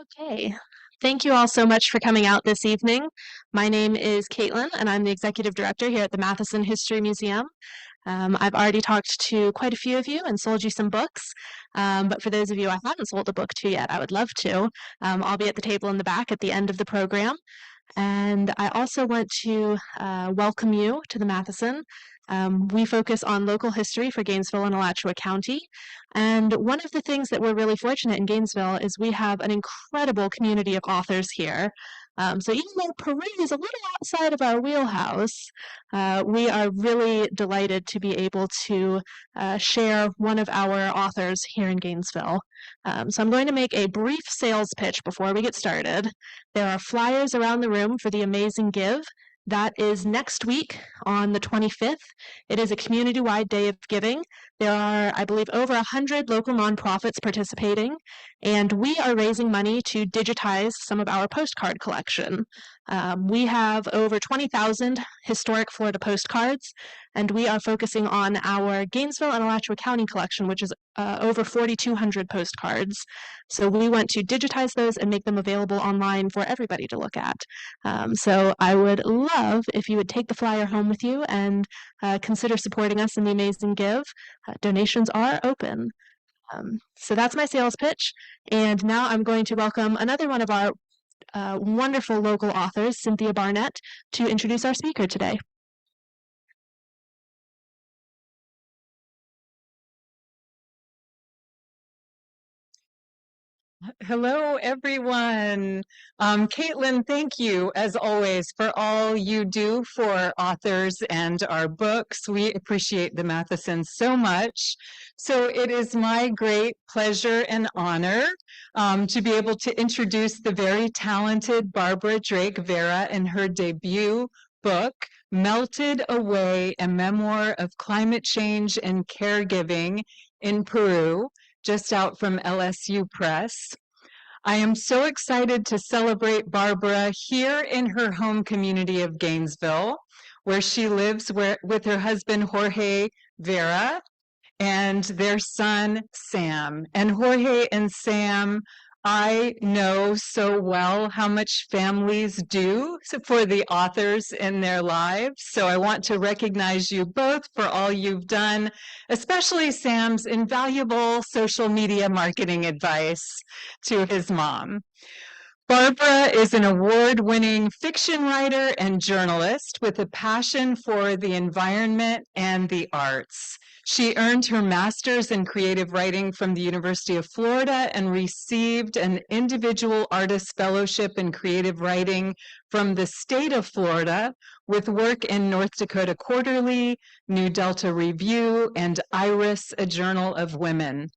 Okay. Thank you all so much for coming out this evening. My name is Caitlin, and I'm the executive director here at the Matheson History Museum. I've already talked to quite a few of you and sold you some books, but for those of you I haven't sold a book to yet, I would love to. I'll be at the table in the back at the end of the program. And I also want to welcome you to the Matheson. We focus on local history for Gainesville and Alachua County. And one of the things that we're really fortunate in Gainesville is we have an incredible community of authors here. So even though Peru is a little outside of our wheelhouse, we are really delighted to be able to share one of our authors here in Gainesville. So I'm going to make a brief sales pitch before we get started. There are flyers around the room for the Amazing Give. That is next week on the 25th. It is a community-wide day of giving. There are, I believe, over 100 local nonprofits participating, and we are raising money to digitize some of our postcard collection. We have over 20,000 historic Florida postcards, and we are focusing on our Gainesville and Alachua County collection, which is over 4,200 postcards. So we want to digitize those and make them available online for everybody to look at. So I would love if you would take the flyer home with you and consider supporting us in the Amazing Give. Donations are open. So that's my sales pitch. And now I'm going to welcome another one of our wonderful local authors, Cynthia Barnett, to introduce our speaker today. Hello, everyone. Caitlin, thank you, as always, for all you do for authors and our books. We appreciate the Mathesons so much. So it is my great pleasure and honor to be able to introduce the very talented Barbara Drake-Vera in her debut book, Melted Away, a Memoir of Climate Change and Caregiving in Peru, just out from LSU Press. I am so excited to celebrate Barbara here in her home community of Gainesville, where she lives with her husband, Jorge Vera, and their son, Sam. And Jorge and Sam, I know so well how much families do for the authors in their lives. So I want to recognize you both for all you've done, especially Sam's invaluable social media marketing advice to his mom. Barbara is an award-winning fiction writer and journalist with a passion for the environment and the arts. She earned her master's in creative writing from the University of Florida and received an individual artist fellowship in creative writing from the state of Florida, with work in North Dakota Quarterly, New Delta Review, and Iris, a Journal of Women.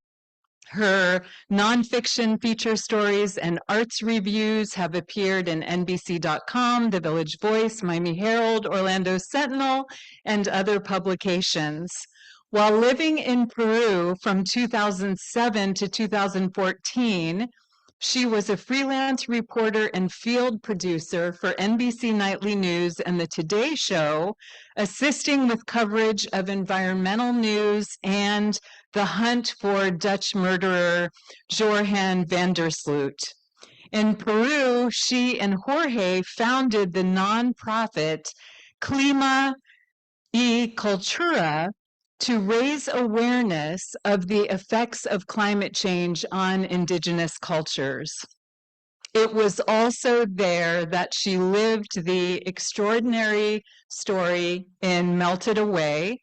Her nonfiction feature stories and arts reviews have appeared in NBC.com, The Village Voice, Miami Herald, Orlando Sentinel, and other publications. While living in Peru from 2007 to 2014, she was a freelance reporter and field producer for NBC Nightly News and The Today Show, assisting with coverage of environmental news and the hunt for Dutch murderer Johan van der Sloot. In Peru, she and Jorge founded the nonprofit Clima y Cultura to raise awareness of the effects of climate change on indigenous cultures. It was also there that she lived the extraordinary story in Melted Away.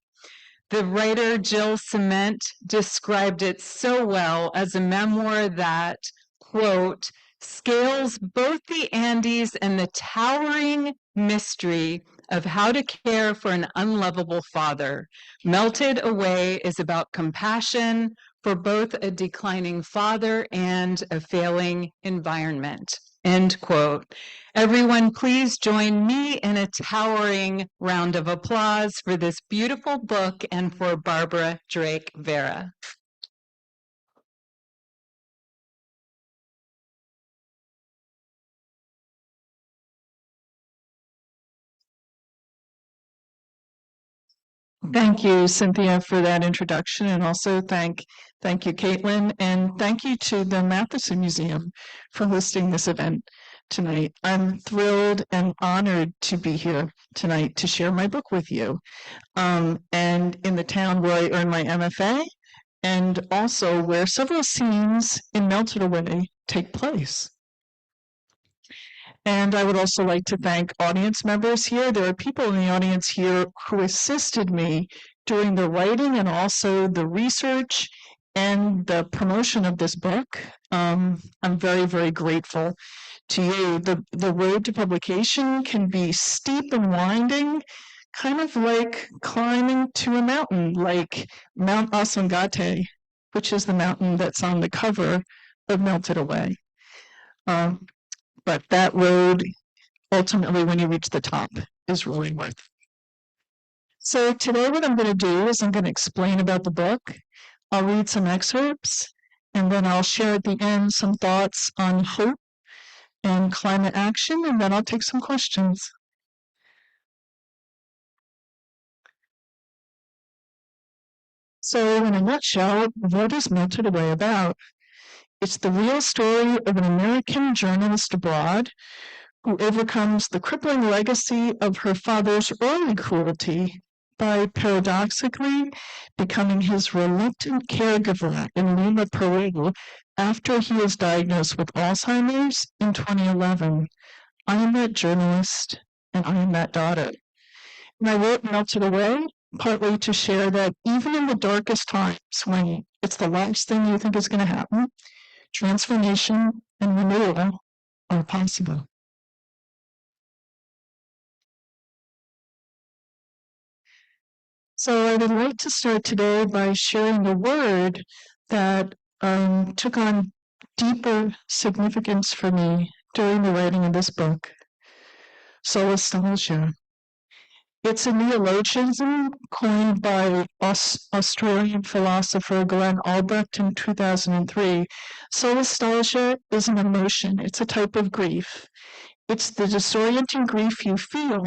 The writer Jill Cement described it so well as a memoir that, quote, scales both the Andes and the towering mystery of how to care for an unlovable father. Melted Away is about compassion for both a declining father and a failing environment. End quote. Everyone, please join me in a towering round of applause for this beautiful book and for Barbara Drake-Vera. Thank you, Cynthia, for that introduction, and also thank you, Caitlin, and thank you to the Matheson Museum for hosting this event tonight. I'm thrilled and honored to be here tonight to share my book with you. And in the town where I earned my MFA, and also where several scenes in Melted Away take place. And I would also like to thank audience members here. There are people in the audience here who assisted me during the writing and also the research and the promotion of this book. I'm very, very grateful to you. The road to publication can be steep and winding, kind of like climbing to a mountain, like Mount Asangate, which is the mountain that's on the cover of Melted Away. But that road, ultimately, when you reach the top, is really worth it. So today what I'm going to do is I'm going to explain about the book. I'll read some excerpts, and then I'll share at the end some thoughts on hope and climate action, and then I'll take some questions. So in a nutshell, what is Melted Away about? It's the real story of an American journalist abroad who overcomes the crippling legacy of her father's early cruelty by paradoxically becoming his reluctant caregiver in Lima, Peru, after he was diagnosed with Alzheimer's in 2011. I am that journalist, and I am that daughter. And I wrote Melted Away partly to share that even in the darkest times, when it's the last thing you think is going to happen, transformation and renewal are possible. So I would like to start today by sharing a word that took on deeper significance for me during the writing of this book, solastalgia. It's a neologism coined by Australian philosopher Glenn Albrecht in 2003. Solastalgia is an emotion. It's a type of grief. It's the disorienting grief you feel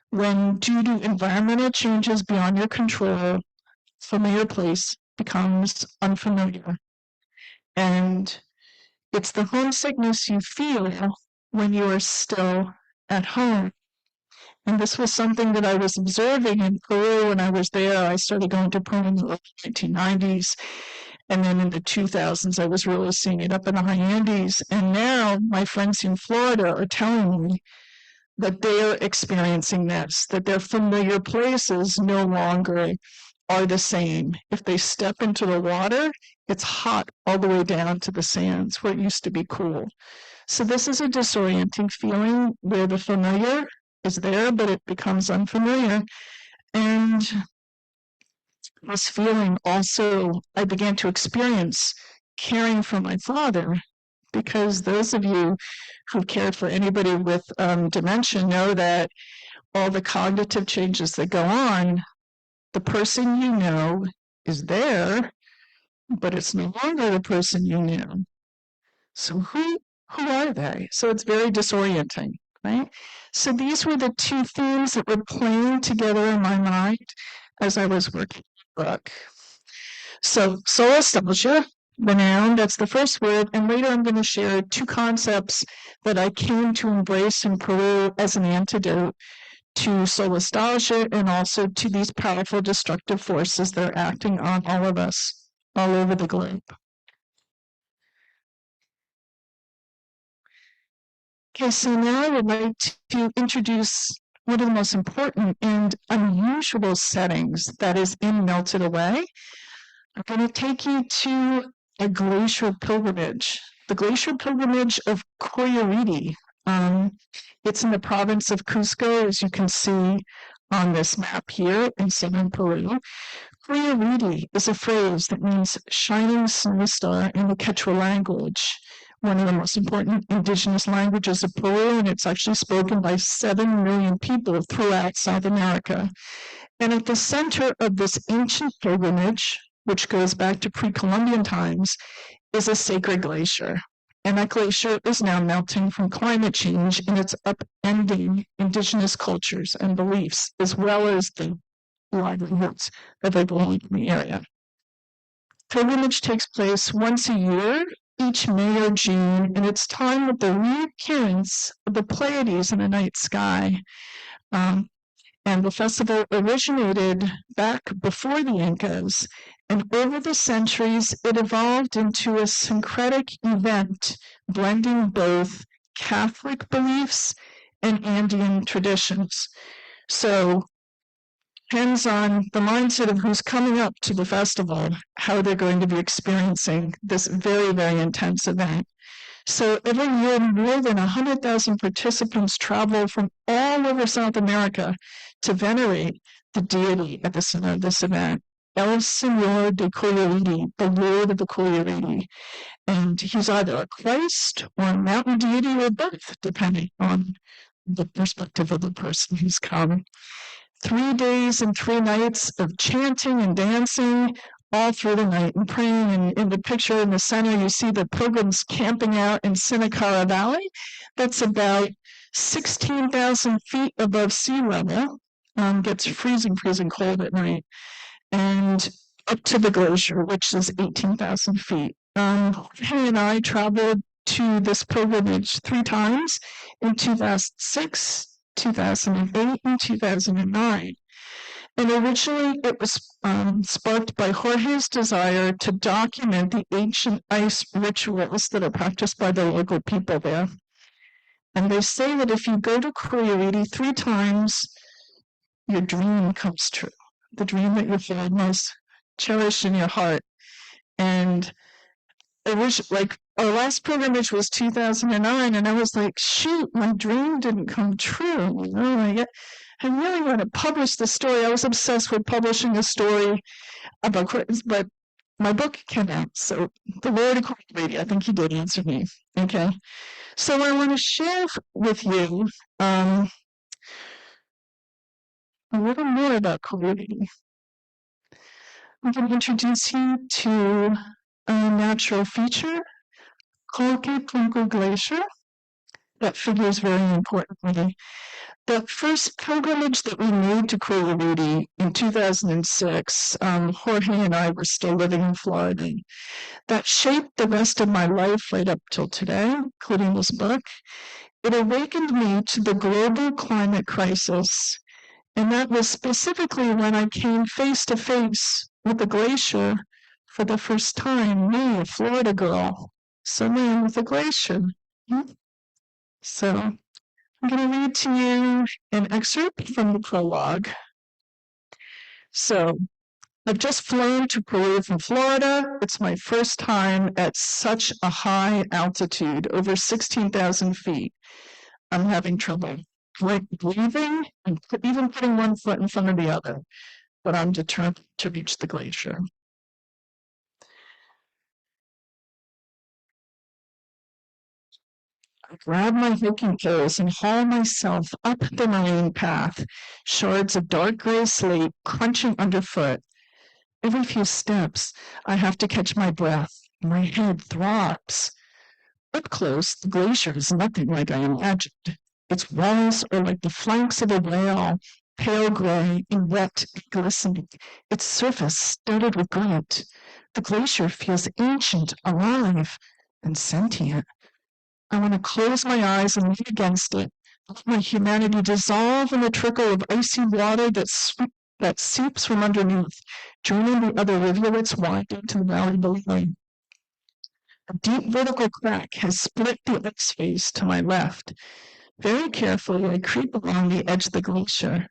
when, due to environmental changes beyond your control, familiar place becomes unfamiliar. And it's the homesickness you feel when you are still at home. And this was something that I was observing in Peru when I was there. I started going to Peru in the late 1990s. And then in the 2000s, I was really seeing it up in the high Andes. And now my friends in Florida are telling me that they're experiencing this, that their familiar places no longer are the same. If they step into the water, it's hot all the way down to the sands where it used to be cool. So this is a disorienting feeling where the familiar is there, but it becomes unfamiliar. And this feeling also, I began to experience caring for my father, because those of you who've cared for anybody with dementia know that all the cognitive changes that go on, the person you know is there, but it's no longer the person you knew. So who are they? So it's very disorienting, right? So these were the two themes that were playing together in my mind as I was working on the book. So solastalgia, the noun, that's the first word, and later I'm going to share two concepts that I came to embrace in Peru as an antidote to solastalgia and also to these powerful destructive forces that are acting on all of us all over the globe. Okay, so now I would like to introduce one of the most important and unusual settings that is in Melted Away. I'm going to take you to a glacial pilgrimage, the glacial pilgrimage of Coyuriti. It's in the province of Cusco, as you can see on this map here in southern Peru. Coyuriti is a phrase that means shining snow star in the Quechua language, one of the most important indigenous languages of Peru, and it's actually spoken by 7 million people throughout South America. And at the center of this ancient pilgrimage, which goes back to pre-Columbian times, is a sacred glacier. And that glacier is now melting from climate change, and it's upending indigenous cultures and beliefs, as well as the livelihoods of everyone in the area. Pilgrimage takes place once a year, each May or June, and it's timed with the reappearance of the Pleiades in the night sky. And the festival originated back before the Incas, and over the centuries, it evolved into a syncretic event blending both Catholic beliefs and Andean traditions. So, depends on the mindset of who's coming up to the festival, how they're going to be experiencing this very, very intense event. So every year, more than 100,000 participants travel from all over South America to venerate the deity at the center of this event, El Señor de Coyoliti, the Lord of the Coyoliti. And he's either a Christ or a mountain deity or both, depending on the perspective of the person who's come. 3 days and 3 nights of chanting and dancing all through the night and praying. And in the picture in the center, you see the pilgrims camping out in Sinacara Valley. That's about 16,000 feet above sea level. Gets freezing cold at night. And up to the glacier, which is 18,000 feet. He and I traveled to this pilgrimage 3 times in 2006, 2008, and 2009. And originally it was sparked by Jorge's desire to document the ancient ice rituals that are practiced by the local people there. And they say that if you go to Coyoliti 3 times, your dream comes true. The dream that you hold most cherished in your heart. And it was like, our last pilgrimage was 2009, and I was like, shoot, my dream didn't come true. You know, I really want to publish the story. I was obsessed with publishing a story about, but my book came out. So the Lord of Coyoliti, I think he did answer me. Okay. So I want to share with you a little more about Coyoliti. I'm going to introduce you to a natural feature, Colque Glacier. That figure is very important for me. The first pilgrimage that we made to Coyoliti in 2006, Jorge and I were still living in Florida. That shaped the rest of my life right up till today, including this book. It awakened me to the global climate crisis, and that was specifically when I came face to face with the glacier for the first time, me, a Florida girl, suddenly with a glacier. So I'm going to read to you an excerpt from the prologue. So I've just flown to Peru from Florida. It's my first time at such a high altitude, over 16,000 feet. I'm having trouble breathing and even putting one foot in front of the other, but I'm determined to reach the glacier. I grab my hiking poles and haul myself up the moraine path, shards of dark gray slate crunching underfoot. Every few steps, I have to catch my breath. My head throbs. Up close, the glacier is nothing like I imagined. Its walls are like the flanks of a whale, pale gray and wet and glistening, its surface studded with grit. The glacier feels ancient, alive, and sentient. I want to close my eyes and lean against it, let my humanity dissolve in the trickle of icy water that seeps from underneath, joining the other rivulets winding to the valley below. A deep vertical crack has split the ice face to my left. Very carefully, I creep along the edge of the glacier.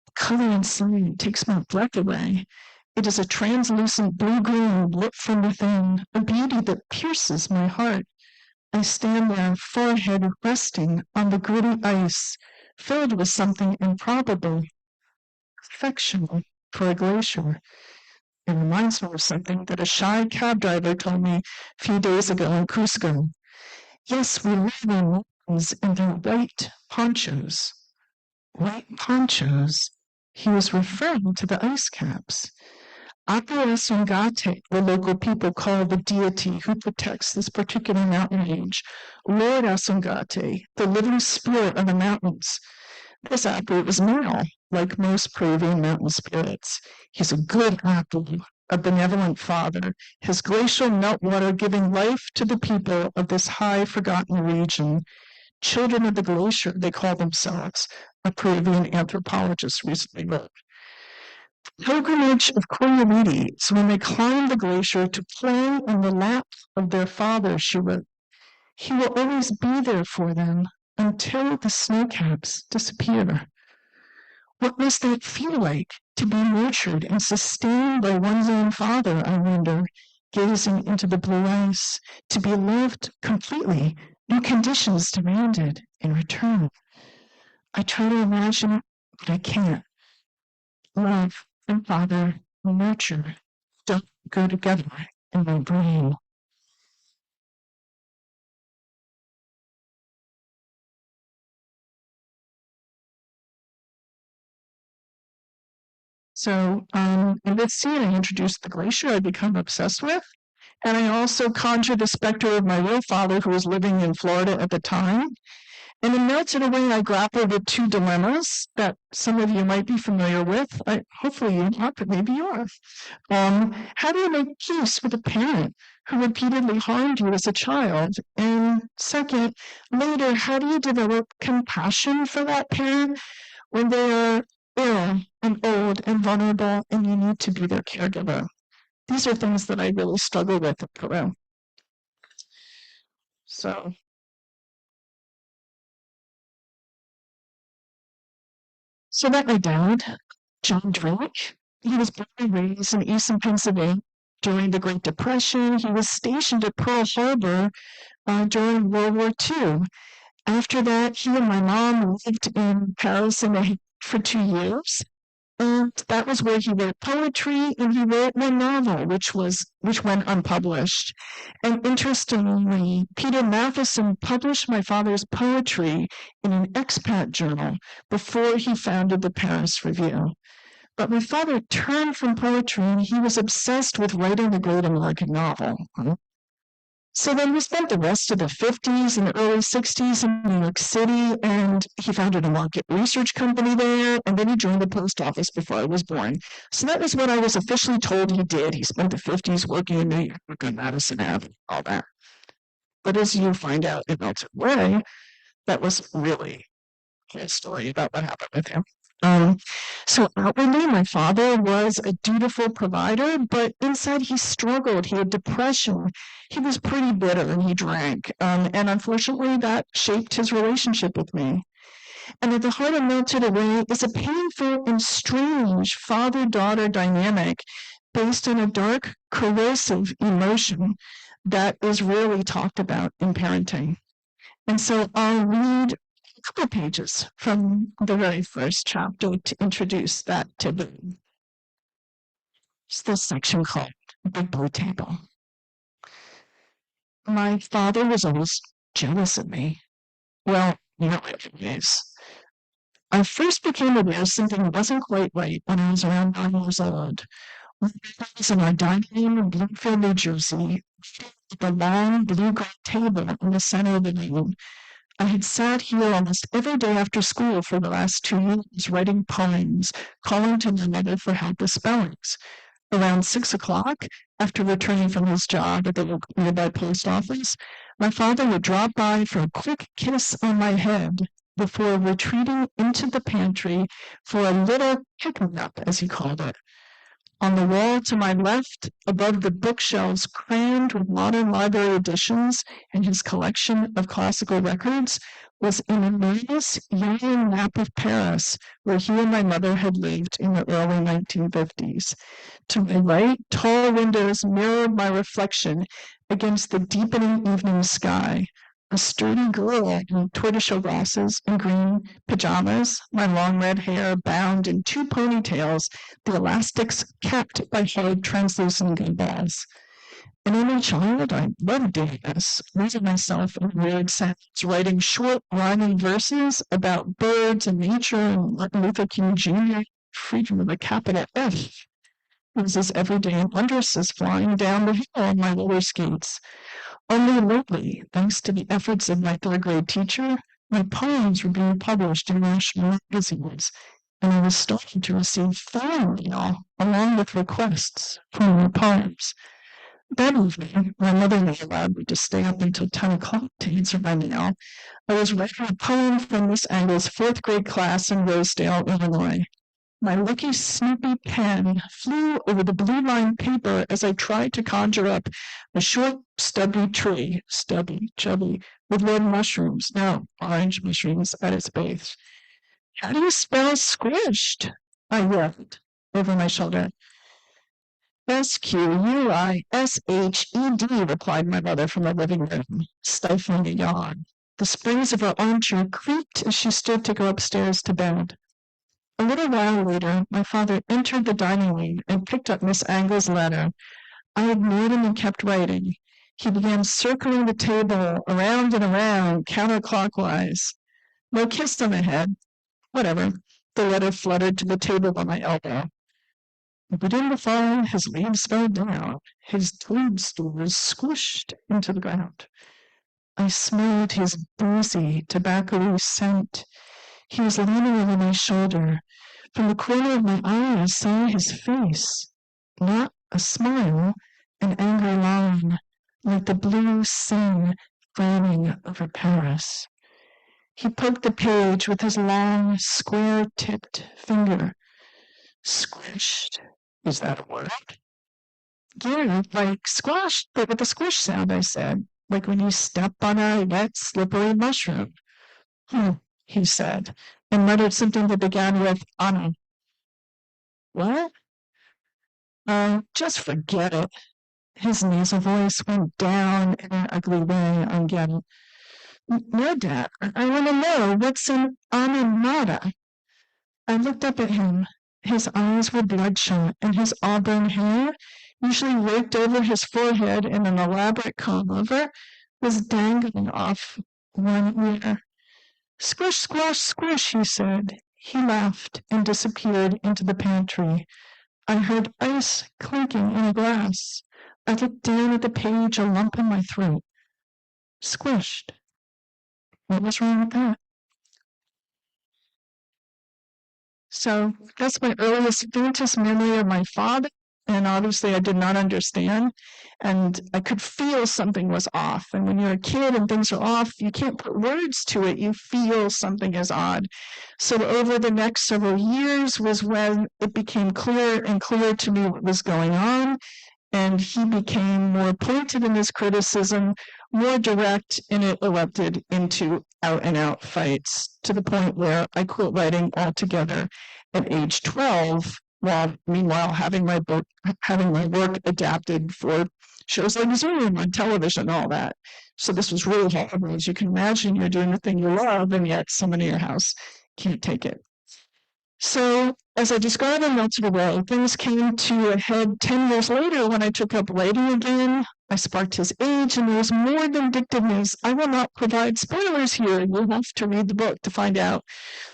The color inside takes my breath away. It is a translucent blue-green lit from within, a beauty that pierces my heart. I stand there, forehead resting on the gritty ice, filled with something improbable, affection for a glacier. It reminds me of something that a shy cab driver told me a few days ago in Cusco. Yes, we live in mountains and their white ponchos. White ponchos? He was referring to the ice caps. Asungate, the local people call the deity who protects this particular mountain range. Lord Asungate, the living spirit of the mountains. This Apu was male, like most Peruvian mountain spirits. He's a good apple, a benevolent father, his glacial meltwater giving life to the people of this high forgotten region. Children of the glacier, they call themselves, a Peruvian anthropologist recently wrote. Pilgrimage of Coyotes, when they climb the glacier to play in the lap of their father, she wrote. He will always be there for them until the snowcaps disappear. What must that feel like, to be nurtured and sustained by one's own father, I wonder, gazing into the blue ice, to be loved completely, no conditions demanded in return. I try to imagine it, but I can't. Love and father, nurture, don't go together in my brain. So in this scene, I introduced the glacier I'd become obsessed with. And I also conjured the specter of my real father, who was living in Florida at the time. And in Melted Away, I grappled with two dilemmas that some of you might be familiar with. Hopefully you're not, but maybe you are. How do you make peace with a parent who repeatedly harmed you as a child? And second, later, how do you develop compassion for that parent when they are ill and old and vulnerable and you need to be their caregiver? These are things that I really struggle with at Peru. So that my dad, John Drake, he was born and raised in Eastern Pennsylvania during the Great Depression. He was stationed at Pearl Harbor during World War II. After that, he and my mom lived in Paris for 2 years. And that was where he wrote poetry, and he wrote one novel, which went unpublished. And interestingly, Peter Matheson published my father's poetry in an expat journal before he founded the Paris Review. But my father turned from poetry, and he was obsessed with writing the great American novel. So then we spent the rest of the 50s and the early 60s in New York City, and he founded a market research company there, and then he joined the post office before I was born. So that was what I was officially told he did. He spent the 50s working in New York on Madison Avenue, all that. But as you find out in Melted Way, that was really a whole story about what happened with him. So outwardly, my father was a dutiful provider, but inside he struggled. He had depression. He was pretty bitter and he drank. And unfortunately, that shaped his relationship with me. And at the heart of Melted Away is a painful and strange father-daughter dynamic based on a dark, corrosive emotion that is rarely talked about in parenting. And so I'll read a couple pages from the very first chapter to introduce that taboo. It's this section called The Blue Table. My father was always jealous of me. Well, nearly always. I first became aware something wasn't quite right when I was around 9 years old. When I was in our dining room in Bloomfield, New Jersey, at the long blue-gray table in the center of the room. I had sat here almost every day after school for the last 2 years, writing poems, calling to my mother for help with spellings. Around 6 o'clock, after returning from his job at the nearby post office, my father would drop by for a quick kiss on my head before retreating into the pantry for a little pick-me-up, as he called it. On the wall to my left, above the bookshelves crammed with modern library editions and his collection of classical records, was an enormous yellow map of Paris, where he and my mother had lived in the early 1950s. To my right, tall windows mirrored my reflection against the deepening evening sky. A sturdy girl in tortoiseshell glasses and green pajamas, my long red hair bound in 2 ponytails, the elastics capped by hard translucent gumballs. An only child, I loved doing this, losing myself in weird sounds, writing short, rhyming verses about birds and nature and Martin Luther King Jr., freedom with a capital F. It was as everyday and wondrous as flying down the hill on my roller skates. Only lately, thanks to the efforts of my 3rd grade teacher, my poems were being published in national magazines, and I was starting to receive fan mail along with requests for more poems. That evening, my mother never allowed me to stay up until 10 o'clock to answer my mail. I was writing a poem from Miss Angle's fourth grade class in Rosedale, Illinois. My lucky Snoopy pen flew over the blue-lined paper as I tried to conjure up a short, stubby tree, stubby, chubby, with red mushrooms, no, orange mushrooms at its base. How do you spell squished? I yelled over my shoulder. Squished, replied my mother from the living room, stifling a yawn. The springs of her armchair creaked as she stood to go upstairs to bed. A little while later, my father entered the dining room and picked up Miss Angle's letter. I ignored him and kept writing. He began circling the table around and around, counterclockwise. No kiss on the head. Whatever. The letter fluttered to the table by my elbow. But in the fall, his leaves fell down. His toadstools squished into the ground. I smelled his boozy, tobacco scent. He was leaning over my shoulder. From the corner of my eye, I saw his face. Not a smile, an angry line, like the blue sun frowning over Paris. He poked the page with his long, square-tipped finger. Squished. Is that a word? Yeah, like squashed, but with a squish sound, I said, like when you step on a wet, slippery mushroom. He said, and muttered something that began with Anna. What? Just forget it. His nasal voice went down in an ugly way on Getty. No, Dad, I want to know what's in Anamata. I looked up at him. His eyes were bloodshot, and his auburn hair, usually raked over his forehead in an elaborate comb-over, was dangling off one ear. Squish, squash, squish, he said. He laughed and disappeared into the pantry. I heard ice clinking in a glass. I looked down at the page, a lump in my throat. Squished. What was wrong with that? So that's my earliest, faintest memory of my father. And obviously I did not understand. And I could feel something was off. And when you're a kid and things are off, you can't put words to it. You feel something is odd. So over the next several years was when it became clearer and clearer to me what was going on. And he became more pointed in his criticism, more direct, and it erupted into out-and-out fights to the point where I quit writing altogether at age 12, while meanwhile having my work adapted for shows like Zoom on television and all that. So this was really horrible. As you can imagine, you're doing the thing you love, and yet someone in your house can't take it. So, as I described in Melted Away, things came to a head 10 years later when I took up writing again. I sparked his age, and there was more vindictiveness. I will not provide spoilers here. You'll have to read the book to find out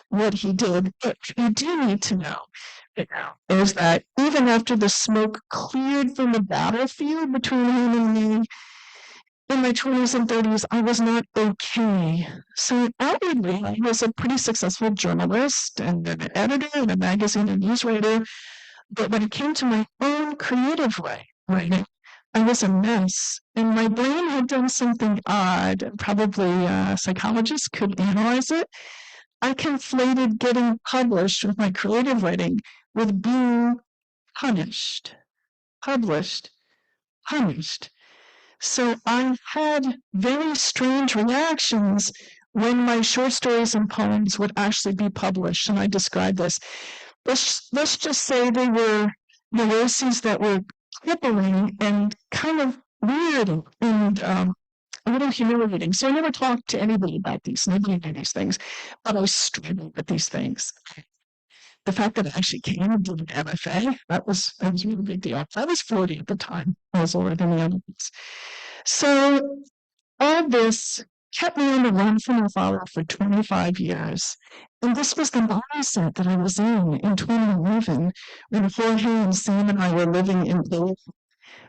what he did. But you do need to know is that even after the smoke cleared from the battlefield between him and me, in my 20s and 30s, I was not okay. So outwardly, I was a pretty successful journalist and an editor and a magazine and newswriter. But when it came to my own creative way, writing, I was a mess. And my brain had done something odd. Probably psychologists could analyze it. I conflated getting published with my creative writing with being punished. Published. Punished. So I had very strange reactions when my short stories and poems would actually be published, and I describe this. Let's just say they were neuroses that were crippling and kind of weird and a little humiliating. So I never talked to anybody about these. Nobody knew these things, but I struggled with these things. The fact that I actually came and did an MFA, that was a really big deal. I was 40 at the time. I was older than the others. So all this kept me on the run from my father for 25 years. And this was the mindset that I was in 2011 when Jorge and Sam and I were living in Peru.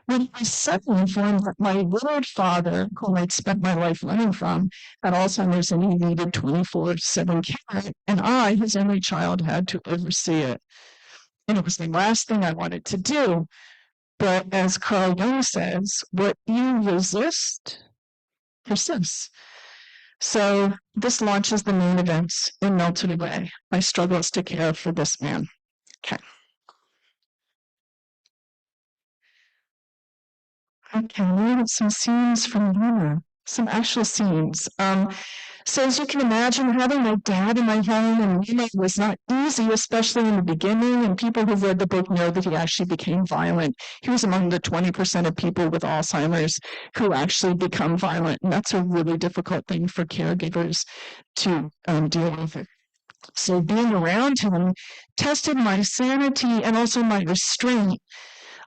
when I was suddenly informed that my widowed father, whom I'd spent my life learning from, had Alzheimer's and he needed 24/7 care, and I, his only child, had to oversee it. And it was the last thing I wanted to do. But as Carl Jung says, what you resist persists. So this launches the main events in Melted Away, my struggles to care for this man. Okay. Okay, we have some scenes from Luna, some actual scenes. So as you can imagine, having my dad in my home and Luna was not easy, especially in the beginning, and people who've read the book know that he actually became violent. He was among the 20% of people with Alzheimer's who actually become violent, and that's a really difficult thing for caregivers to deal with. So being around him tested my sanity and also my restraint.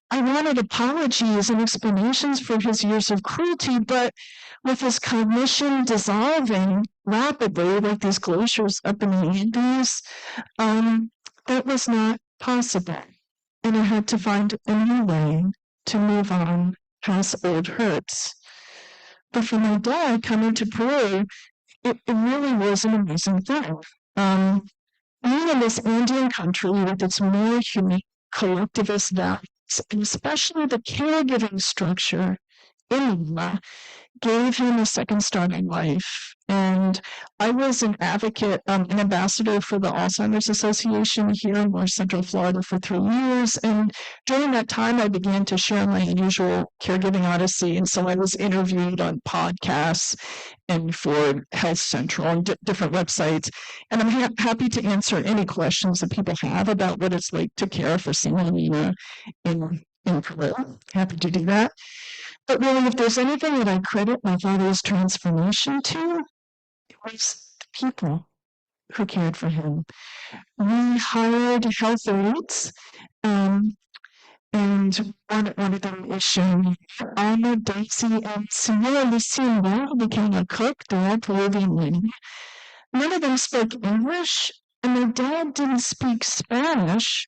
I wanted apologies and explanations for his years of cruelty, but with his cognition dissolving rapidly, like these glaciers up in the Andes, that was not possible. And I had to find a new way to move on past old hurts. But for my dad coming to Peru, it really was an amazing thing. Being in this Andean country with its more unique collectivist values, and especially the caregiving structure in Lima, gave him a second start in life. And I was an advocate, an ambassador for the Alzheimer's Association here in North Central Florida for 3 years. And during that time, I began to share my unusual caregiving odyssey. And so I was interviewed on podcasts and for Health Central and different websites. And I'm happy to answer any questions that people have about what it's like to care for someone in Peru. Happy to do that. But really, if there's anything that I credit my father's transformation to, it was the people who cared for him. We hired health aides, and one of them is shown here. Alma, Daisy, and Senora Lucinda, who became a cook, they're all Peruvian women. None of them spoke English, and their dad didn't speak Spanish.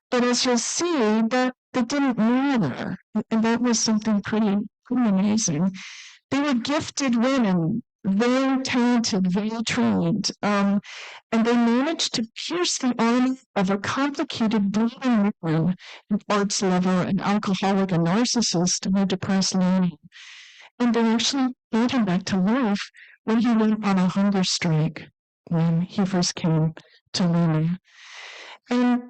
But as you'll see, that didn't matter, and that was something pretty amazing. They were gifted women, very talented, very trained, and they managed to pierce the armor of a complicated bleeding man, an arts lover, an alcoholic, a narcissist, and a depressed loner. And they actually brought him back to life when he went on a hunger strike when he first came to Lima. And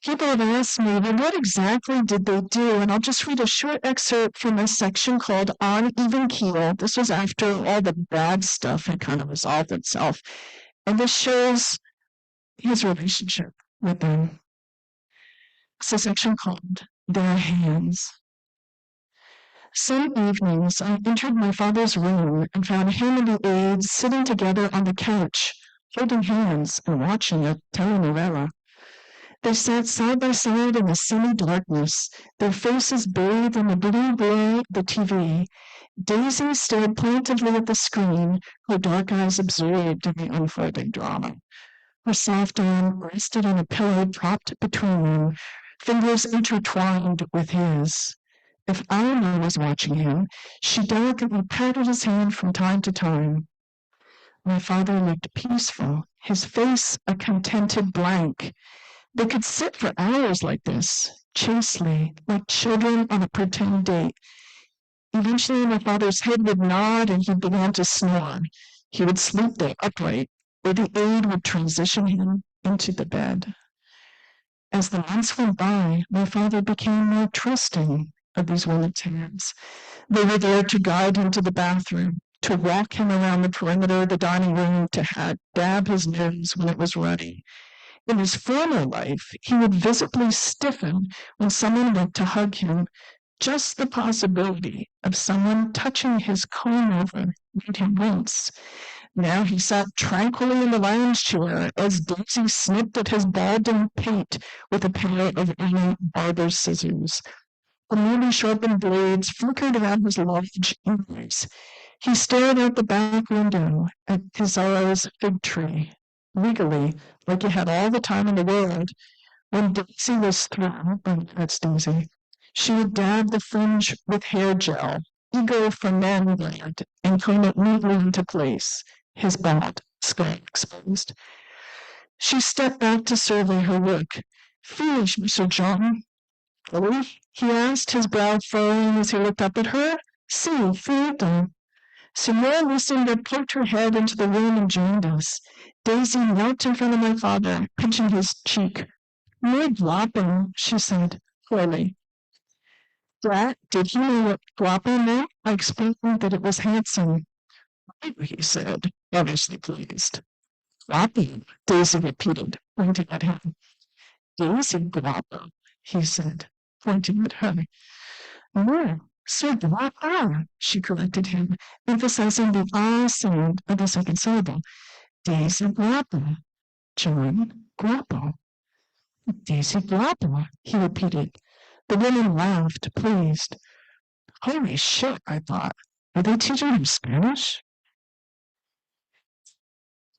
people have asked me, well, what exactly did they do? And I'll just read a short excerpt from a section called On Even Keel. This was after all the bad stuff had kind of resolved itself. And this shows his relationship with them. It's a section called Their Hands. Some evenings, I entered my father's room and found him and the aides sitting together on the couch, holding hands and watching a telenovela. They sat side by side in the semi-darkness, their faces bathed in the blue glow of the TV. Daisy stared plaintively at the screen, her dark eyes absorbed in the unfolding drama. Her soft arm rested on a pillow propped between them, fingers intertwined with his. If Alma was watching him, she delicately patted his hand from time to time. My father looked peaceful, his face a contented blank. They could sit for hours like this, chastely, like children on a pretend date. Eventually, my father's head would nod and he began to snore. He would sleep there upright, or the aide would transition him into the bed. As the months went by, my father became more trusting of these women's hands. They were there to guide him to the bathroom, to walk him around the perimeter of the dining room, to dab his nose when it was runny. In his former life, he would visibly stiffen when someone went to hug him. Just the possibility of someone touching his comb-over made him wince. Now he sat tranquilly in the lounge chair as Daisy snipped at his balding pate with a pair of ornate barber's scissors. The newly sharpened blades flickered around his large ears. He stared out the back window at Pizarro's fig tree, regally, like he had all the time in the world. When Daisy was through, that's Daisy, She would dab the fringe with hair gel, eager for manland, and comb it neatly into place, his bald skull exposed. She stepped back to survey her work. Finish, Mr. John. Really? He asked, his brow furrowing as he looked up at her. Si, finito. Signora Lucinda poked her head into the room and joined us. Daisy knelt in front of my father, pinching his cheek. Muy guapo, she said, coyly. Did he know what guapo meant? I explained that it was handsome. He said, obviously pleased. Guapo, Daisy repeated, pointing at him. Daisy guapo, he said, pointing at her. No, so guapa, she corrected him, emphasizing the I sound of the second syllable. Daisy guapa, John guapo. Daisy guapa, he repeated. The woman laughed, pleased. Holy shit, I thought. Are they teaching him Spanish?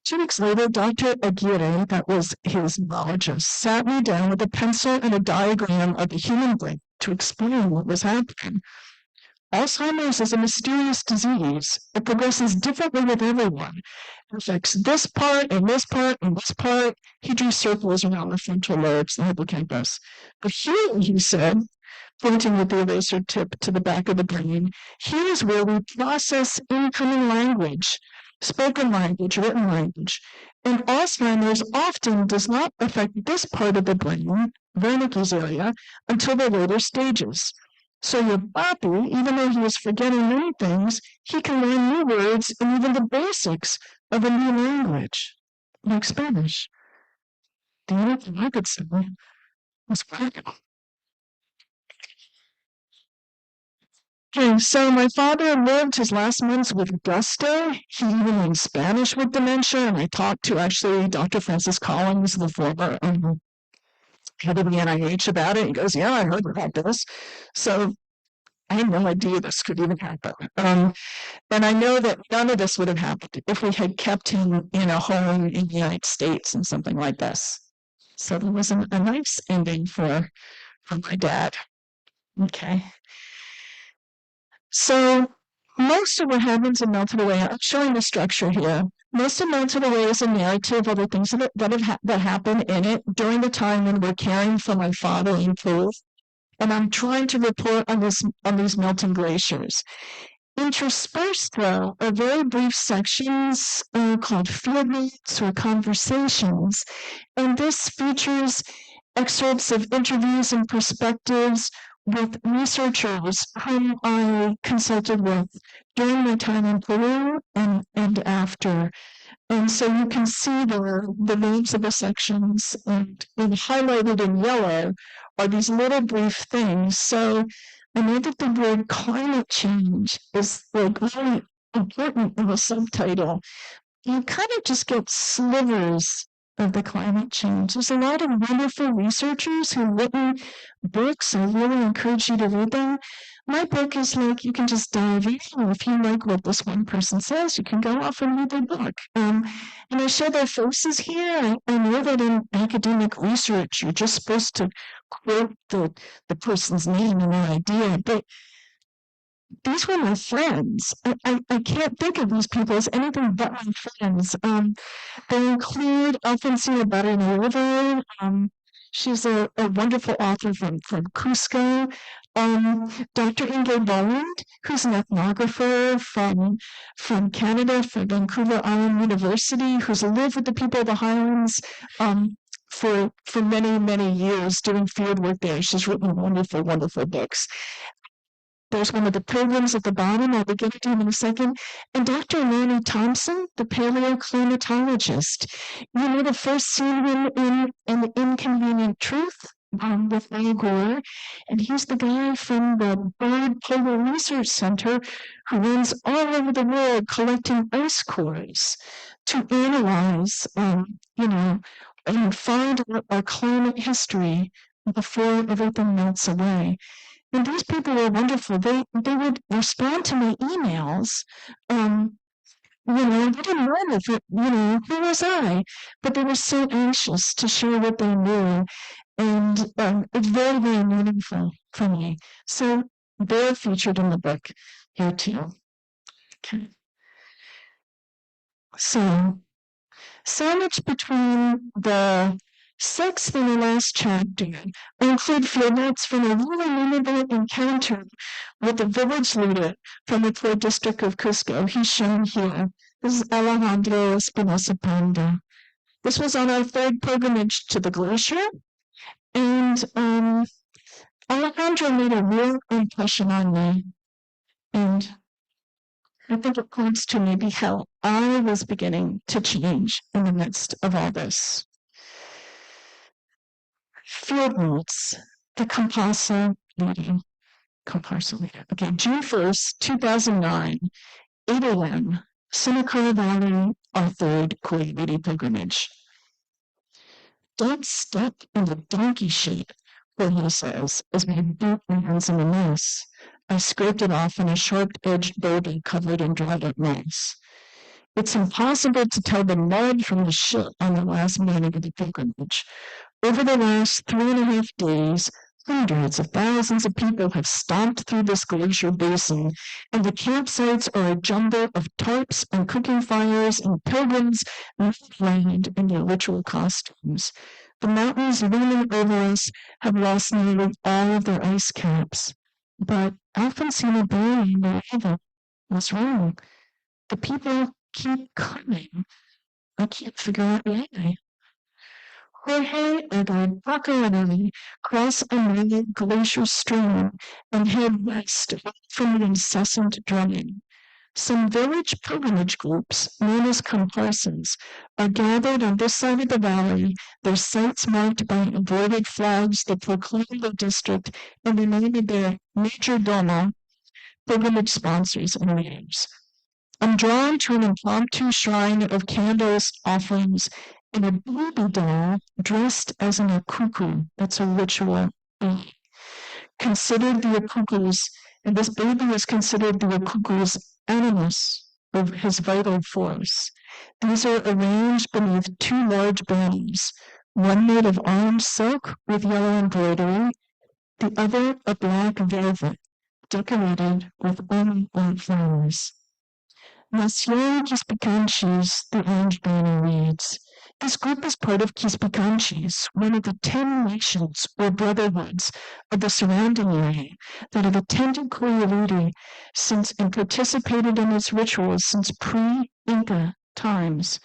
2 weeks later, Dr. Aguirre, that was his neurologist, sat me down with a pencil and a diagram of the human brain to explain what was happening. Alzheimer's is a mysterious disease. It progresses differently with everyone. It affects this part and this part and this part. He drew circles around the frontal lobes, the hippocampus. But here, he said, pointing with the eraser tip to the back of the brain, here is where we process incoming language, spoken language, written language. And Alzheimer's often does not affect this part of the brain, Wernicke's area, until the later stages. So your papi, even though he is forgetting many things, he can learn new words and even the basics of a new language, like Spanish. The only thing I could say was cracking. Okay, so my father lived his last months with gusto. He even learned Spanish with dementia, and I talked to actually Dr. Francis Collins, the former head of the NIH, about it. He goes, yeah, I heard about this. So I had no idea this could even happen. And I know that none of this would have happened if we had kept him in a home in the United States and something like this. So there was a nice ending for my dad. Okay. So most of what happens in Melted Away, I'm showing the structure here. Most of Melted Away is a narrative of the things that happen in it during the time when we're caring for my father in Peru. And I'm trying to report on these melting glaciers. Interspersed, though, are very brief sections called field notes or conversations. And this features excerpts of interviews and perspectives with researchers whom I consulted with during my time in Peru and after. And so you can see the names of the sections, and highlighted in yellow are these little brief things. So I know that the word climate change is like really important in the subtitle. You kind of just get slivers of the climate change. There's a lot of wonderful researchers who've written books. I really encourage you to read them. My book is like you can just dive in. If you like what this one person says, you can go off and read their book. And I show their faces here. I know that in academic research, you're just supposed to quote the person's name and their idea, but these were my friends. I can't think of these people as anything but my friends. They include Alfonsina Barrera. She's a wonderful author from Cusco. Dr. Inge Bolland, who's an ethnographer from Canada, from Vancouver Island University, who's lived with the people of the Highlands for many, many years doing field work there. She's written wonderful, wonderful books. There's one of the pilgrims at the bottom. I'll begin to him in a second. And Dr. Lanny Thompson, the paleoclimatologist. You might have first seen him in An Inconvenient Truth with Al Gore. And he's the guy from the Bird Polar Research Center who runs all over the world collecting ice cores to analyze, and find our climate history before everything melts away. And these people were wonderful. They would respond to my emails. I didn't know if it, who was I? But they were so anxious to share what they knew. And it's very, very meaningful for me. So they're featured in the book here too. Okay. So sandwiched between the sixth and the last chapter include field notes from a really memorable encounter with the village leader from the poor district of Cusco. He's shown here. This is Alejandro Espinosa Panda. This was on our third pilgrimage to the glacier, and Alejandro made a real impression on me, and I think it points to maybe how I was beginning to change in the midst of all this. Field notes, the comparsa leader. Okay, June 1st, 2009, 8 a.m., Seneca Valley, our third Coyote pilgrimage. Don't step in the donkey shit, Jorge says, as we boot my hands in the mess. I scraped it off in a sharp-edged boulder covered in dried-up moss. It's impossible to tell the mud from the shit on the last morning of the pilgrimage. Over the last 3.5 days, hundreds of thousands of people have stomped through this glacier basin, and the campsites are a jumble of tarps and cooking fires and pilgrims land in their ritual costumes. The mountains looming over us have lost nearly all of their ice caps. But Alfonsina Berry was wrong. The people keep coming. I can't figure out why. Jorge and I buckle cross a main glacier stream and head west from the incessant drumming. Some village pilgrimage groups, known as comparsas, are gathered on this side of the valley, their sites marked by embroidered flags that proclaim the district and the name of their major domo, pilgrimage sponsors and leaders. I'm drawn to an impromptu shrine of candles, offerings, and a baby doll dressed as an akuku. That's a ritual. Considered the akuku's, and this baby is considered the akuku's animus, of his vital force. These are arranged beneath 2 large banners, one made of orange silk with yellow embroidery, the other a black velvet, decorated with only white flowers. Nación Quispicanchis, the orange banner reads. This group is part of Quispicanchis, one of the 10 nations or brotherhoods of the surrounding area that have attended Coyoliti since and participated in its rituals since pre-Inca times.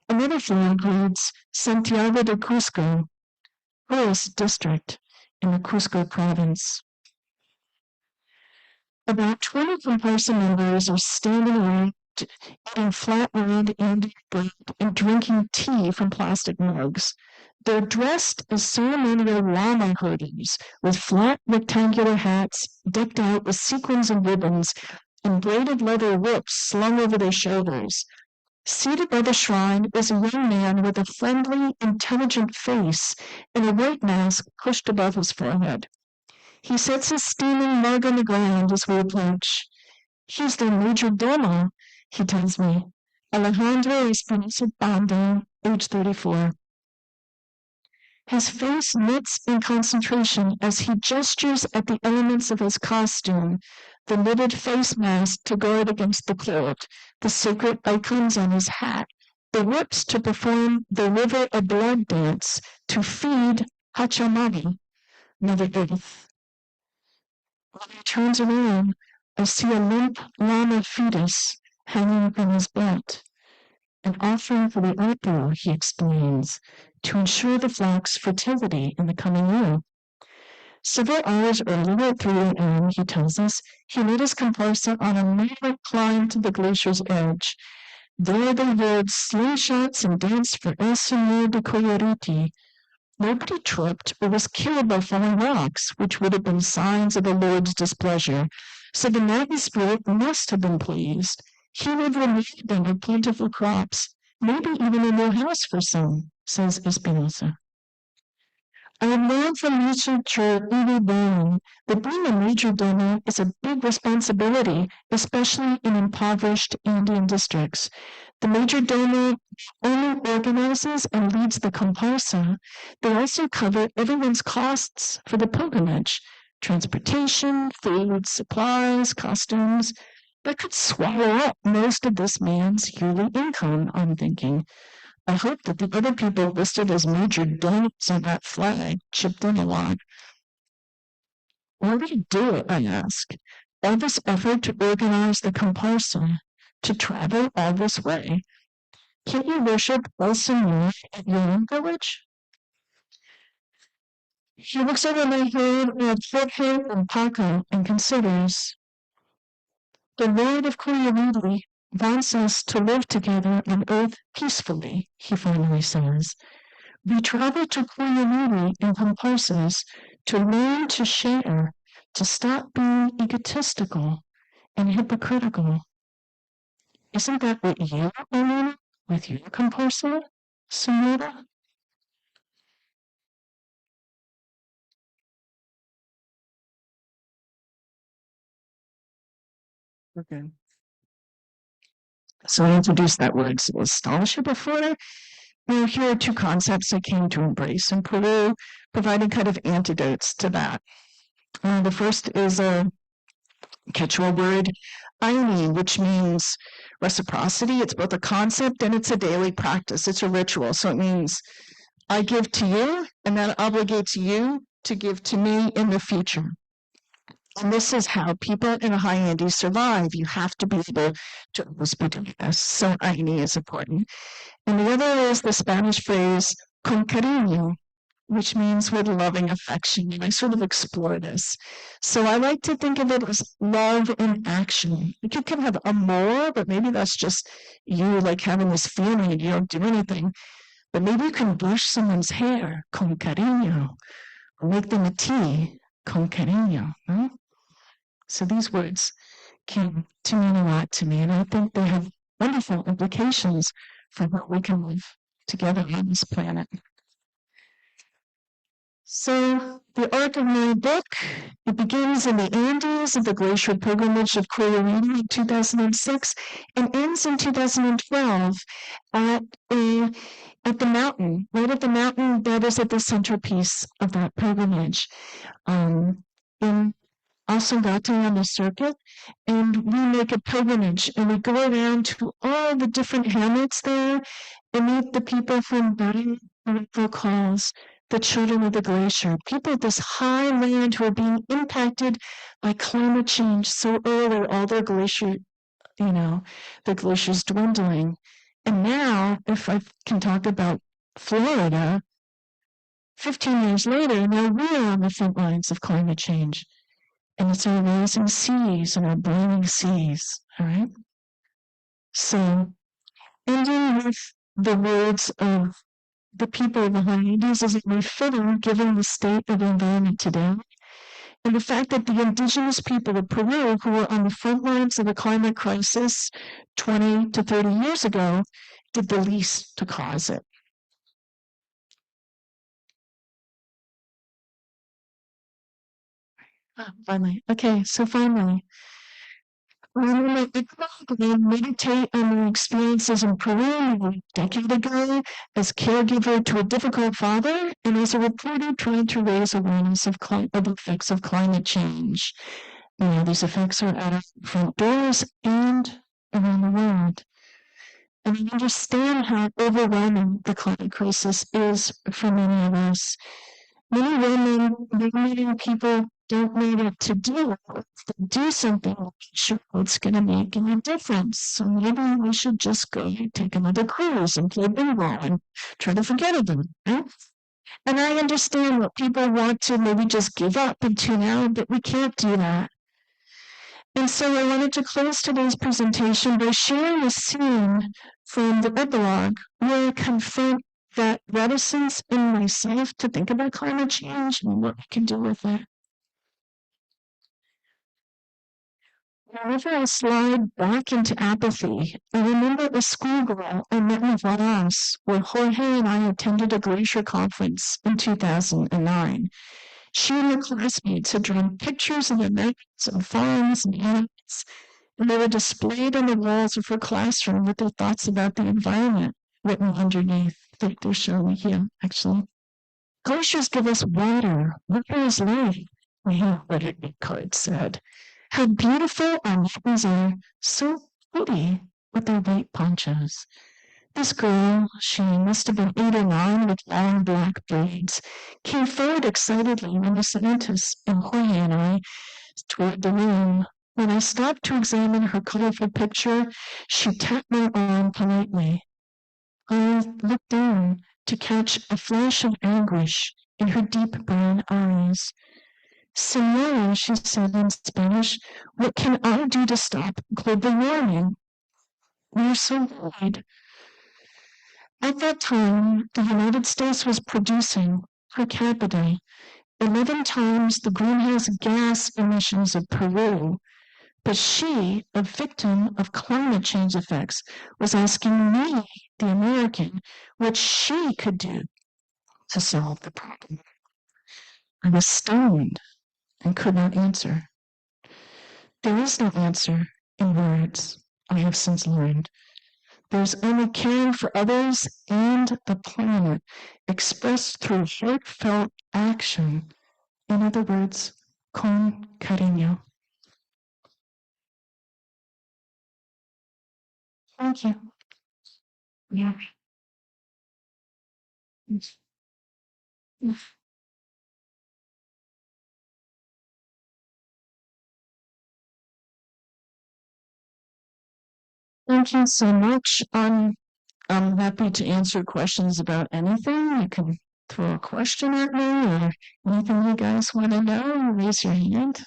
Another flag reads Santiago de Cusco, poorest district in the Cusco province. About 20 comparsa members are standing around eating flat round Andes bread and drinking tea from plastic mugs. They're dressed as ceremonial llama herders with flat rectangular hats decked out with sequins and ribbons and braided leather whips slung over their shoulders. Seated by the shrine is a young man with a friendly, intelligent face and a white mask pushed above his forehead. He sets his steaming mug on the ground as we approach. He's their major domo, he tells me. Alejandro Espinosa Bando, age 34. His face knits in concentration as he gestures at the elements of his costume, the knitted face mask to guard against the cold, the sacred icons on his hat, the whips to perform the river of blood dance to feed Hachamani, Mother Earth. When he turns around, I see a limp llama fetus hanging from his belt. An offering for the Apo, he explains, to ensure the flock's fertility in the coming year. Several hours earlier at 3 a.m., he tells us, he led his comparsa on a moderate climb to the glacier's edge. There they rode slingshots and danced for El Señor de Coyoriti. Nobody tripped or was killed by falling rocks, which would have been signs of the Lord's displeasure, so the mountain spirit must have been pleased. He would relieve them of plentiful crops, maybe even a new house for some, says Espinosa. I have learned from researcher Ivy Bowling that being a major domo is a big responsibility, especially in impoverished Indian districts. The major domo only organizes and leads the comparsa. They also cover everyone's costs for the pilgrimage: transportation, food, supplies, costumes. That could swallow up most of this man's yearly income, I'm thinking. I hope that the other people listed as major donors on that flag chipped in a lot. Why do you do it, I ask? All this effort to organize the comparsa, to travel all this way. Can't you worship El Señor at your own village? He looks over my head at Jorge and Paco and considers. The Lord of Cuyaridi wants us to live together on earth peacefully, he finally says. We travel to Cuyaridi in comparsas to learn to share, to stop being egotistical and hypocritical. Isn't that what you are learning with your comparsa, Senora? Okay. So I introduced that word scholarship before. Now, here are two concepts I came to embrace in Peru, providing kind of antidotes to that. The first is a Quechua word, aini, which means reciprocity. It's both a concept and it's a daily practice. It's a ritual. So it means I give to you, and that obligates you to give to me in the future. And this is how people in the high Andes survive. You have to be able to always be doing this. So aini is important. And the other is the Spanish phrase con cariño, which means with loving affection. And I sort of explore this. So I like to think of it as love in action. Like you can have amor, but maybe that's just you like having this feeling and you don't do anything. But maybe you can brush someone's hair con cariño, or make them a tea con cariño. Right? So these words came to mean a lot to me, and I think they have wonderful implications for what we can live together on this planet. So the arc of my book, it begins in the Andes of the glacial pilgrimage of Cuyaridi in 2006 and ends in 2012 at the mountain, right at the mountain that is at the centerpiece of that pilgrimage. In Asungate on the circuit, and we make a pilgrimage and we go around to all the different hamlets there and meet the people from Barnett calls the children of the glacier, people of this high land who are being impacted by climate change so early, all their glacier, the glaciers dwindling. And now, if I can talk about Florida, 15 years later, now we are on the front lines of climate change. And it's our rising seas and our burning seas, all right? So, ending with the words of the people of the high Andes is very fitting given the state of the environment today. And the fact that the indigenous people of Peru, who were on the front lines of the climate crisis 20 to 30 years ago, did the least to cause it. Finally. Okay, so finally. I meditate on my experiences in Peru a decade ago as caregiver to a difficult father and as a reporter trying to raise awareness of the effects of climate change. These effects are at our front doors and around the world. And I understand how overwhelming the climate crisis is for many of us. Many women, many people don't know what to do. Do something, sure it's going to make any difference. So maybe we should just go take another cruise and play bingo and try to forget about it. Right? And I understand that people want to maybe just give up and tune out, but we can't do that. And so I wanted to close today's presentation by sharing a scene from the epilogue where I confront that reticence in myself to think about climate change and what we can do with it. Whenever I slide back into apathy, I remember a schoolgirl I met in Valence where Jorge and I attended a glacier conference in 2009. She and her classmates had drawn pictures of the mountains and farms and animals, and they were displayed on the walls of her classroom with their thoughts about the environment written underneath. They're showing here, actually. Glaciers give us water. Water is life, the literature card said. How beautiful our mountains are, so pretty with their white ponchos. This girl, she must have been 8 or 9 with long black braids, came forward excitedly when the scientists and Jorge and I toward the room. When I stopped to examine her colorful picture, she tapped my arm politely. I looked down to catch a flash of anguish in her deep brown eyes. Senora, she said in Spanish, what can I do to stop global warming? We are so worried. At that time, the United States was producing, per capita, 11 times the greenhouse gas emissions of Peru. But she, a victim of climate change effects, was asking me, the American, what she could do to solve the problem. I was stunned and could not answer. There is no answer in words, I have since learned. There's only caring for others and the planet expressed through heartfelt action. In other words, con cariño. Thank you. Yeah. Thank you so much. I'm happy to answer questions about anything. You can throw a question at me or anything you guys want to know. Raise your hand.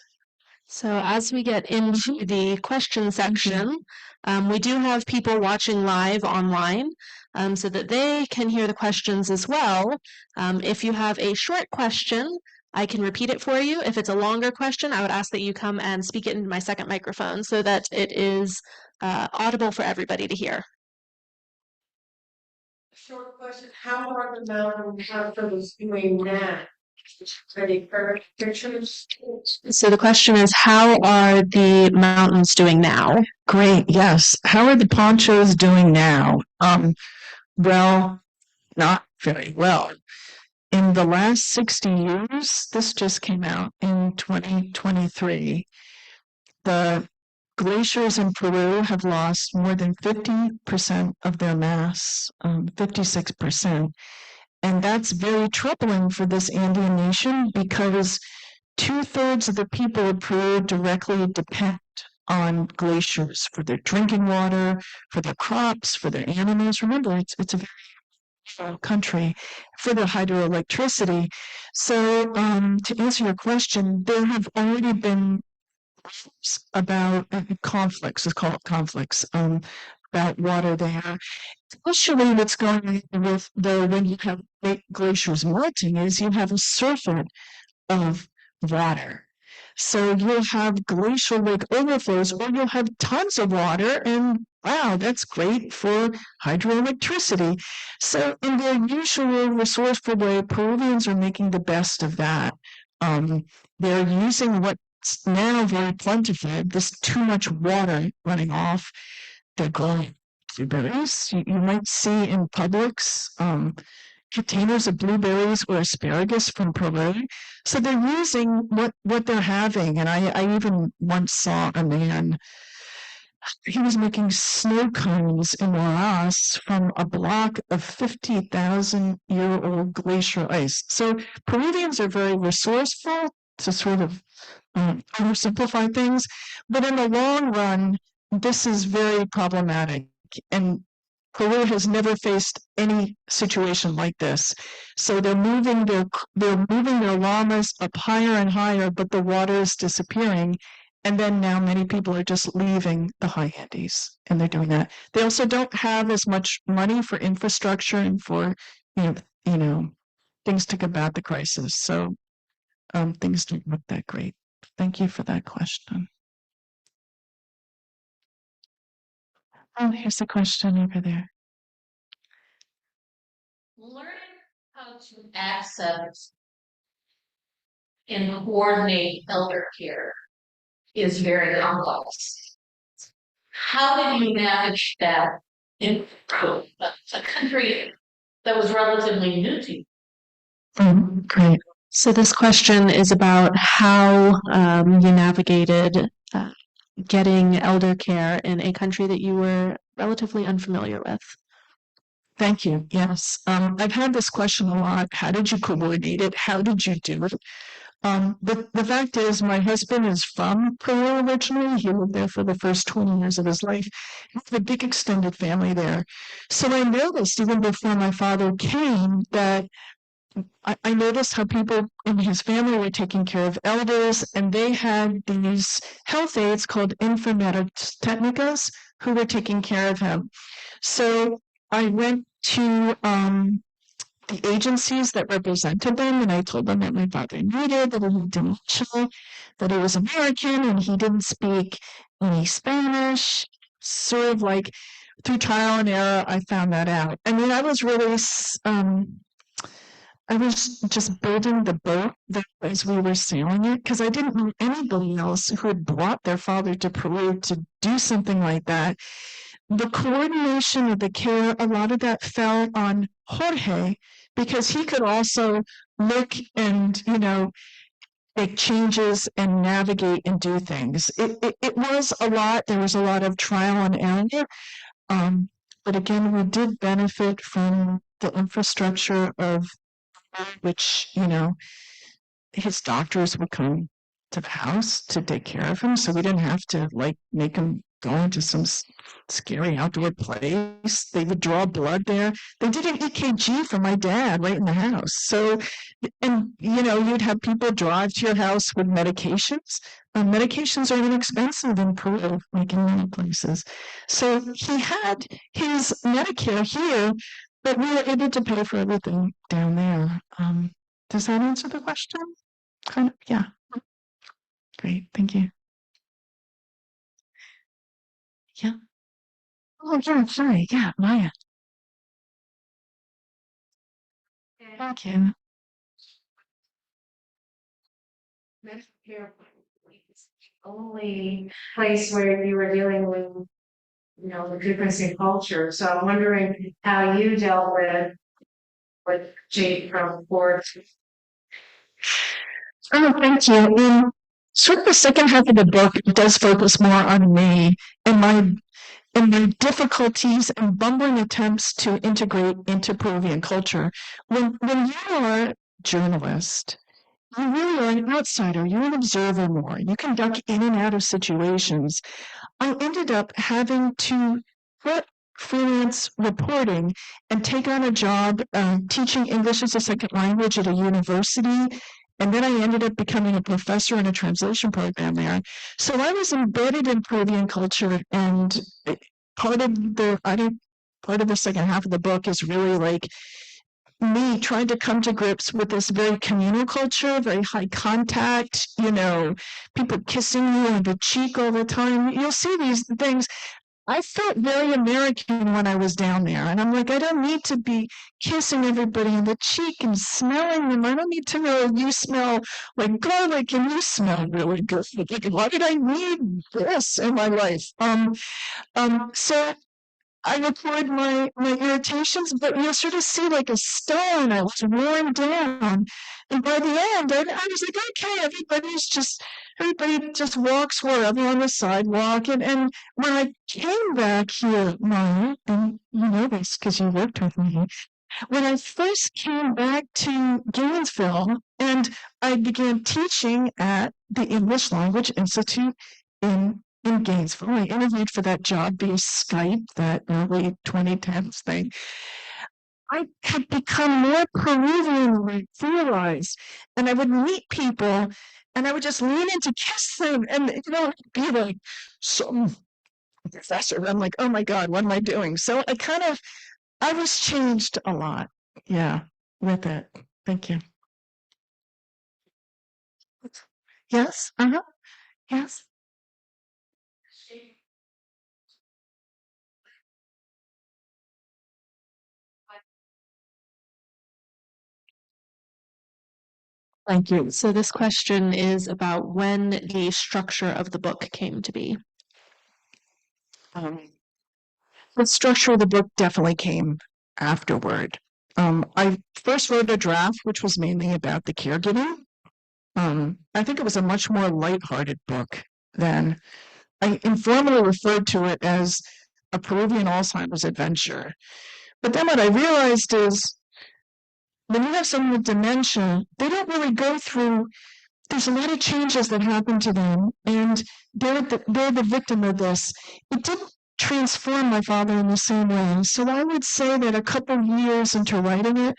So as we get into the question section, we do have people watching live online so that they can hear the questions as well. If you have a short question, I can repeat it for you. If it's a longer question, I would ask that you come and speak it into my second microphone so that it is audible for everybody to hear. Short question, how are the mountain capitals doing now? Are they perfect pictures? So the question is, how are the mountains doing now? Great, yes. How are the ponchos doing now? Well, not very well. In the last 60 years, this just came out in 2023, the glaciers in Peru have lost more than 50% of their mass, 56%. And that's very troubling for this Andean nation because 2/3 of the people of Peru directly depend on glaciers for their drinking water, for their crops, for their animals. Remember, it's a very country for their hydroelectricity. So to answer your question, there have already been about conflicts, let's call it conflicts, about water there. Especially what's going on with when you have glaciers melting is you have a surfeit of water. So you'll have glacial lake overflows, or you'll have tons of water, and wow, that's great for hydroelectricity. So in their usual resourceful way, Peruvians are making the best of that. They're using what's now very plentiful, this too much water running off. They're growing blueberries. You might see in Publix containers of blueberries or asparagus from Peru. So they're using what they're having. And I even once saw a man, he was making snow cones in Laos from a block of 50,000-year-old glacial ice. So Peruvians are very resourceful to sort of oversimplify things. But in the long run, this is very problematic. And Peru has never faced any situation like this. So they're moving their llamas up higher and higher, but the water is disappearing. And then now many people are just leaving the high Andes, and they're doing that. They also don't have as much money for infrastructure and for things to combat the crisis. So things don't look that great. Thank you for that question. Oh, here's a question over there. Learning how to access and coordinate elder care is very complex. how did you manage that in a country that was relatively new to you? Great. So this question is about how you navigated getting elder care in a country that you were relatively unfamiliar with. Thank you. Yes. I've had this question a lot. How did you coordinate it? How did you do it? The fact is, my husband is from Peru originally. He lived there for the first 20 years of his life. He has a big extended family there. So I noticed, even before my father came, that I noticed how people in his family were taking care of elders, and they had these health aides called enfermeras técnicas who were taking care of him. So I went to the agencies that represented them, and I told them that my father needed, that he had dementia, that he was American, and he didn't speak any Spanish. Sort of like through trial and error, I found that out. I mean, I was really I was just building the boat as we were sailing it because I didn't know anybody else who had brought their father to Peru to do something like that. The coordination of the care, a lot of that fell on Jorge because he could also look and, make changes and navigate and do things. It was a lot. There was a lot of trial and error. But again, we did benefit from the infrastructure of which, his doctors would come to the house to take care of him. So we didn't have to make him go into some scary outdoor place. They would draw blood there. They did an EKG for my dad right in the house. So, and you'd have people drive to your house with medications. Medications are inexpensive in Peru, like in many places. So he had his Medicare here, but we were able to pay for everything down there. Does that answer the question? Kind of, yeah. Great, thank you. Yeah. Oh, yeah, sorry. Yeah, Maya. Thank you. Medical care is the only place where you were dealing with, the difference in culture. So I'm wondering how you dealt with Jade from Ford. Oh, thank you. Sort of the second half of the book does focus more on me and my difficulties and bumbling attempts to integrate into Peruvian culture. When you are a journalist, you really are an outsider. You're an observer more. You can duck in and out of situations. I ended up having to quit freelance reporting and take on a job teaching English as a second language at a university. And then I ended up becoming a professor in a translation program there. So I was embedded in Peruvian culture, and part of the second half of the book is really like me trying to come to grips with this very communal culture, very high contact, people kissing you on the cheek all the time. You'll see these things. I felt very American when I was down there. And I'm like, I don't need to be kissing everybody on the cheek and smelling them. I don't need to know you smell like garlic and you smell really good. Like, why did I need this in my life? So I record my irritations, but you'll sort of see like a stone. I was worn down. And by the end, I was like, okay, everybody just walks wherever on the sidewalk. And when I came back here, Maya, and you know this because you worked with me, when I first came back to Gainesville and I began teaching at the English Language Institute in Gainesville, I interviewed for that job via Skype, that early 2010s thing. I had become more Peruvian than I realized, and I would meet people, and I would just lean in to kiss them, and be like some professor. I'm like, oh my God, what am I doing? So I was changed a lot. Yeah, with it. Thank you. Yes. Yes. Thank you. So this question is about when the structure of the book came to be. The structure of the book definitely came afterward. I first wrote a draft, which was mainly about the caregiving. I think it was a much more lighthearted book than I informally referred to it as a Peruvian Alzheimer's adventure. But then what I realized is when you have someone with dementia, they don't really go through, there's a lot of changes that happen to them, and they're the victim of this. It didn't transform my father in the same way. So I would say that a couple of years into writing it,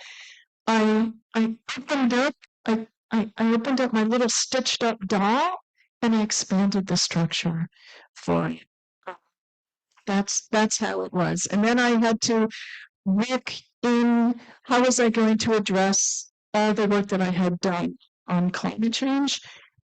I opened up, I opened up my little stitched up doll and I expanded the structure for it. That's how it was. And then I had to work in how was I going to address all the work that I had done on climate change.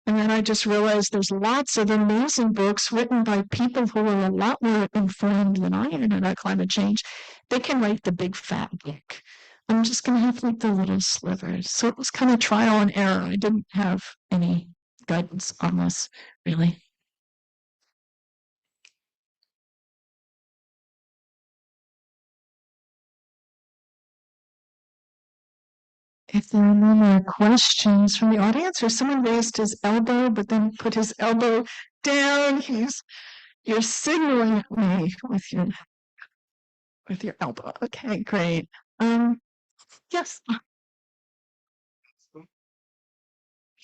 And then I just realized there's lots of amazing books written by people who are a lot more informed than I am about climate change. They can write the big fat book. I'm just going to have like the little slivers. So it was kind of trial and error. I didn't have any guidance on this, really. If there are no more questions from the audience, or someone raised his elbow but then put his elbow down, you're signaling at me with your elbow. Okay, great. Yes.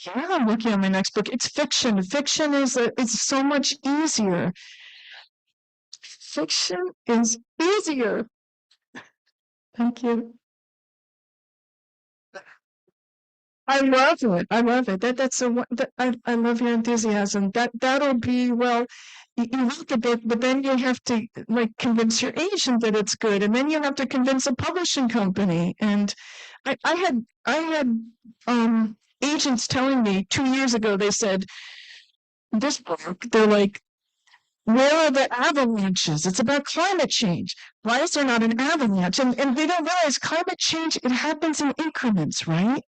Yeah, I'm working on my next book. It's fiction. Fiction is so much easier. Fiction is easier. Thank you. I love it. I love it. I love your enthusiasm. That'll be, well, you write the book, but then you have to like convince your agent that it's good, and then you have to convince a publishing company. And I had agents telling me 2 years ago, they said, this book, they're like, where are the avalanches? It's about climate change. Why is there not an avalanche? And they don't realize climate change, it happens in increments, right?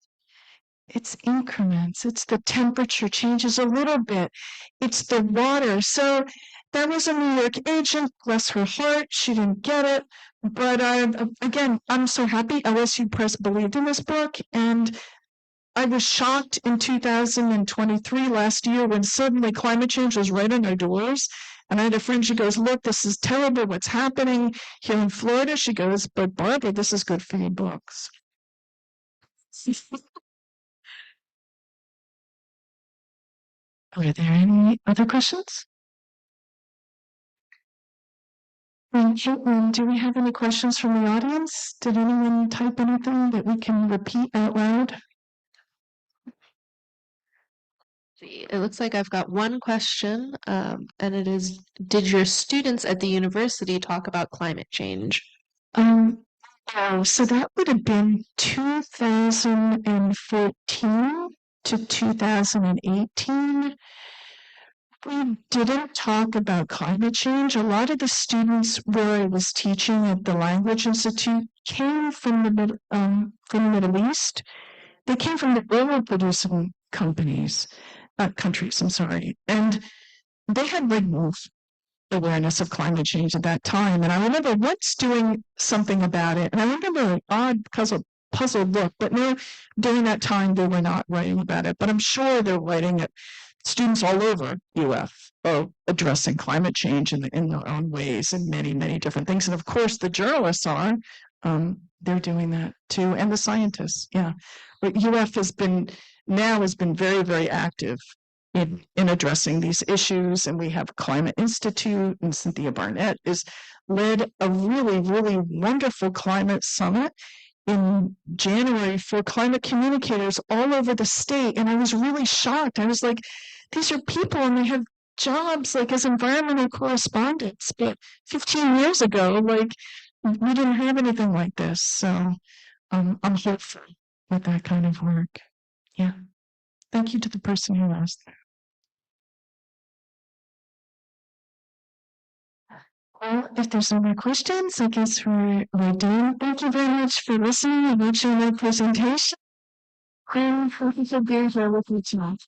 It's increments. It's the temperature changes a little bit. It's the water. So that was a New York agent, bless her heart. She didn't get it. But again, I'm so happy LSU Press believed in this book. And I was shocked in 2023 last year when suddenly climate change was right on our doors. And I had a friend, she goes, look, this is terrible. What's happening here in Florida? She goes, but Barbara, this is good for your books. Are there any other questions? Do we have any questions from the audience? Did anyone type anything that we can repeat out loud? It looks like I've got one question, and it is, did your students at the university talk about climate change? So that would have been 2014 to 2018. We didn't talk about climate change. A lot of the students where I was teaching at the Language Institute came from the Middle East. They came from the oil producing countries, I'm sorry, and they had like no awareness of climate change at that time. And I remember once doing something about it, and I remember an odd puzzled look, but no, during that time they were not writing about it. But I'm sure they're writing it. Students all over UF are addressing climate change in their own ways and many, many different things. And of course, the journalists are, they're doing that too, and the scientists, yeah. But UF has been very, very active in addressing these issues. And we have Climate Institute, and Cynthia Barnett has led a really, really wonderful climate summit in January for climate communicators all over the state. And I was really shocked. I was like, these are people and they have jobs like as environmental correspondents. But 15 years ago, like we didn't have anything like this. So I'm hopeful with that kind of work. Yeah. Thank you to the person who asked that. Well, if there's no more questions, I guess we're done. Thank you very much for listening and watching my presentation. I'm happy to be here with you tonight.